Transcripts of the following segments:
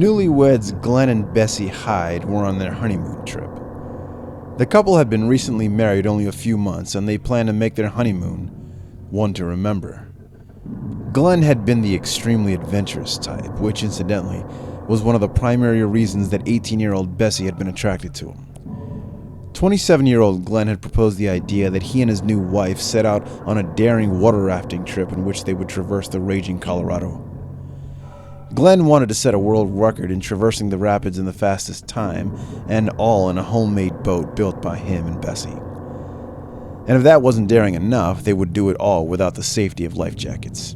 Newlyweds Glenn and Bessie Hyde were on their honeymoon trip. The couple had been recently married only a few months, and they planned to make their honeymoon one to remember. Glenn had been the extremely adventurous type, which incidentally was one of the primary reasons that 18-year-old Bessie had been attracted to him. 27-year-old Glenn had proposed the idea that he and his new wife set out on a daring water rafting trip in which they would traverse the raging Colorado. Glenn wanted to set a world record in traversing the rapids in the fastest time, and all in a homemade boat built by him and Bessie. And if that wasn't daring enough, they would do it all without the safety of life jackets.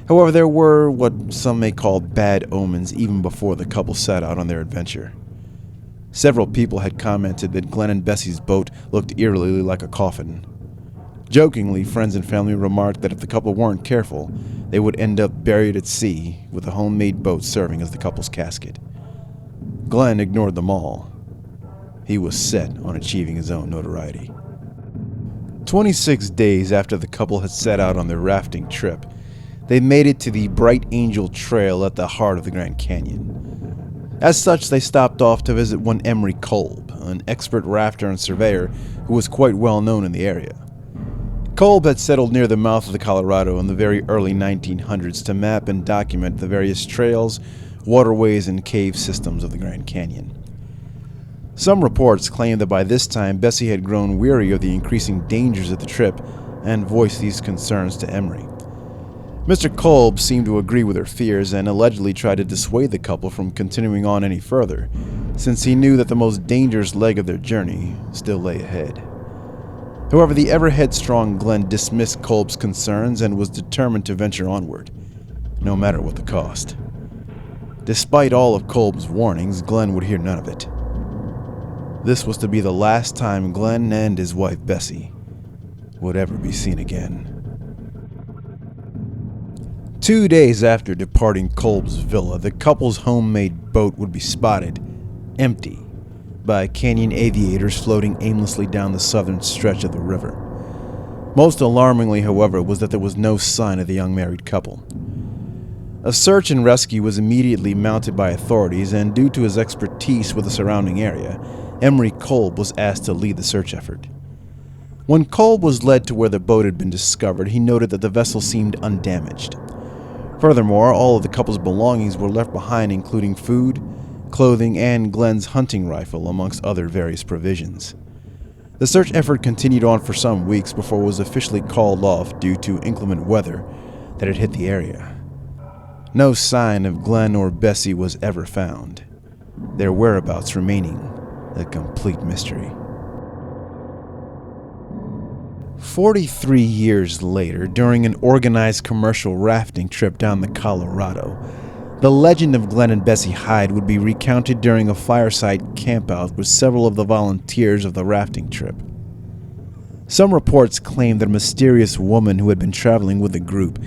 However, there were what some may call bad omens even before the couple set out on their adventure. Several people had commented that Glenn and Bessie's boat looked eerily like a coffin. Jokingly, friends and family remarked that if the couple weren't careful, they would end up buried at sea, with a homemade boat serving as the couple's casket. Glenn ignored them all. He was set on achieving his own notoriety. 26 days after the couple had set out on their rafting trip, they made it to the Bright Angel Trail at the heart of the Grand Canyon. As such, they stopped off to visit one Emery Kolb, an expert rafter and surveyor who was quite well known in the area. Kolb had settled near the mouth of the Colorado in the very early 1900s to map and document the various trails, waterways, and cave systems of the Grand Canyon. Some reports claim that by this time Bessie had grown weary of the increasing dangers of the trip and voiced these concerns to Emery. Mr. Kolb seemed to agree with her fears and allegedly tried to dissuade the couple from continuing on any further, since he knew that the most dangerous leg of their journey still lay ahead. However, the ever-headstrong Glenn dismissed Kolb's concerns and was determined to venture onward, no matter what the cost. Despite all of Kolb's warnings, Glenn would hear none of it. This was to be the last time Glenn and his wife Bessie would ever be seen again. 2 days after departing Kolb's villa, the couple's homemade boat would be spotted, empty, by canyon aviators floating aimlessly down the southern stretch of the river. Most alarmingly, however, was that there was no sign of the young married couple. A search and rescue was immediately mounted by authorities, and due to his expertise with the surrounding area, Emery Kolb was asked to lead the search effort. When Kolb was led to where the boat had been discovered, he noted that the vessel seemed undamaged. Furthermore, all of the couple's belongings were left behind, including food, clothing, and Glenn's hunting rifle, amongst other various provisions. The search effort continued on for some weeks before it was officially called off due to inclement weather that had hit the area. No sign of Glenn or Bessie was ever found, their whereabouts remaining a complete mystery. 43 years later, during an organized commercial rafting trip down the Colorado, the legend of Glenn and Bessie Hyde would be recounted during a fireside campout with several of the volunteers of the rafting trip. Some reports claim that a mysterious woman who had been traveling with the group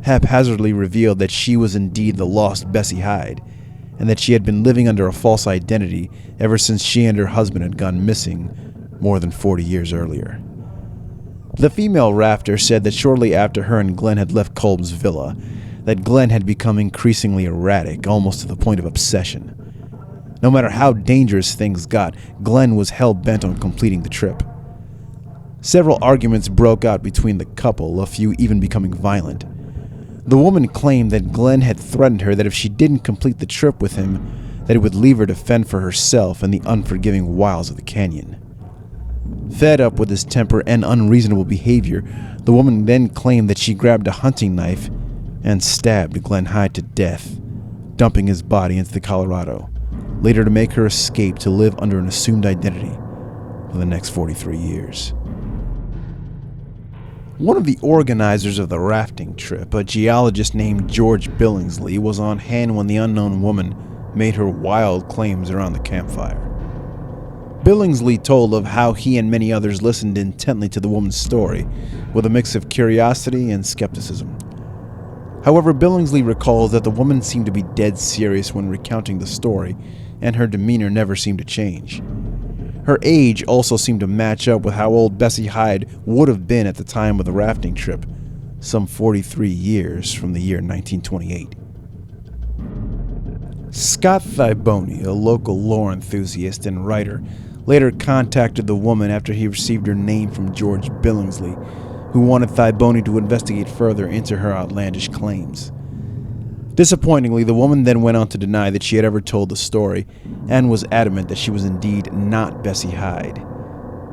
haphazardly revealed that she was indeed the lost Bessie Hyde, and that she had been living under a false identity ever since she and her husband had gone missing more than 40 years earlier. The female rafter said that shortly after her and Glenn had left Kolb's villa, that Glenn had become increasingly erratic, almost to the point of obsession. No matter how dangerous things got, Glenn was hell-bent on completing the trip. Several arguments broke out between the couple, a few even becoming violent. The woman claimed that Glenn had threatened her that if she didn't complete the trip with him, that he would leave her to fend for herself in the unforgiving wilds of the canyon. Fed up with his temper and unreasonable behavior, the woman then claimed that she grabbed a hunting knife and stabbed Glenn Hyde to death, dumping his body into the Colorado, later to make her escape to live under an assumed identity for the next 43 years. One of the organizers of the rafting trip, a geologist named George Billingsley, was on hand when the unknown woman made her wild claims around the campfire. Billingsley told of how he and many others listened intently to the woman's story, with a mix of curiosity and skepticism. However, Billingsley recalls that the woman seemed to be dead serious when recounting the story, and her demeanor never seemed to change. Her age also seemed to match up with how old Bessie Hyde would have been at the time of the rafting trip, some 43 years from the year 1928. Scott Thiboni, a local lore enthusiast and writer, later contacted the woman after he received her name from George Billingsley, who wanted Thiboni to investigate further into her outlandish claims. Disappointingly, the woman then went on to deny that she had ever told the story, and was adamant that she was indeed not Bessie Hyde.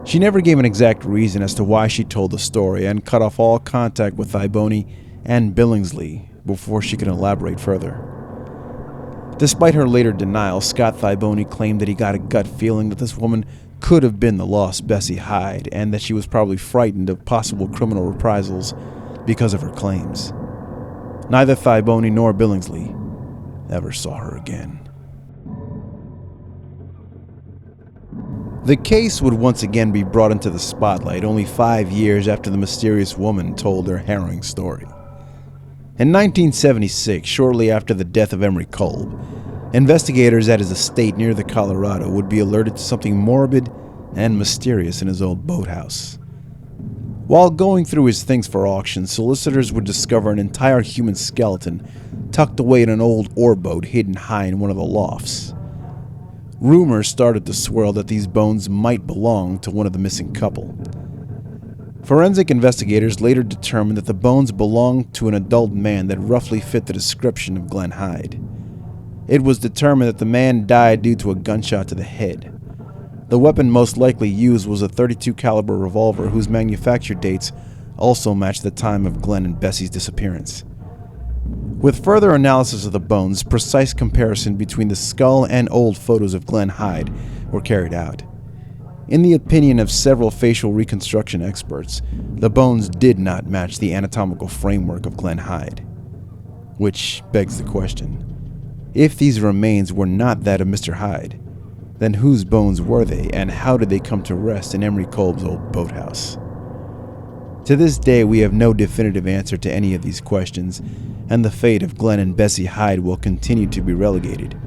She never gave an exact reason as to why she told the story, and cut off all contact with Thiboni and Billingsley before she could elaborate further. Despite her later denial, Scott Thiboni claimed that he got a gut feeling that this woman could have been the lost Bessie Hyde, and that she was probably frightened of possible criminal reprisals because of her claims. Neither Thiboni nor Billingsley ever saw her again. The case would once again be brought into the spotlight only 5 years after the mysterious woman told her harrowing story. In 1976, shortly after the death of Emery Kolb, investigators at his estate near the Colorado would be alerted to something morbid and mysterious in his old boathouse. While going through his things for auction, solicitors would discover an entire human skeleton tucked away in an old oarboat hidden high in one of the lofts. Rumors started to swirl that these bones might belong to one of the missing couple. Forensic investigators later determined that the bones belonged to an adult man that roughly fit the description of Glenn Hyde. It was determined that the man died due to a gunshot to the head. The weapon most likely used was a .32 caliber revolver whose manufacture dates also matched the time of Glenn and Bessie's disappearance. With further analysis of the bones, precise comparison between the skull and old photos of Glenn Hyde were carried out. In the opinion of several facial reconstruction experts, the bones did not match the anatomical framework of Glenn Hyde. Which begs the question, if these remains were not that of Mr. Hyde, then whose bones were they, and how did they come to rest in Emery Kolb's old boathouse? To this day, we have no definitive answer to any of these questions, and the fate of Glenn and Bessie Hyde will continue to be relegated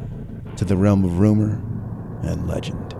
to the realm of rumor and legend.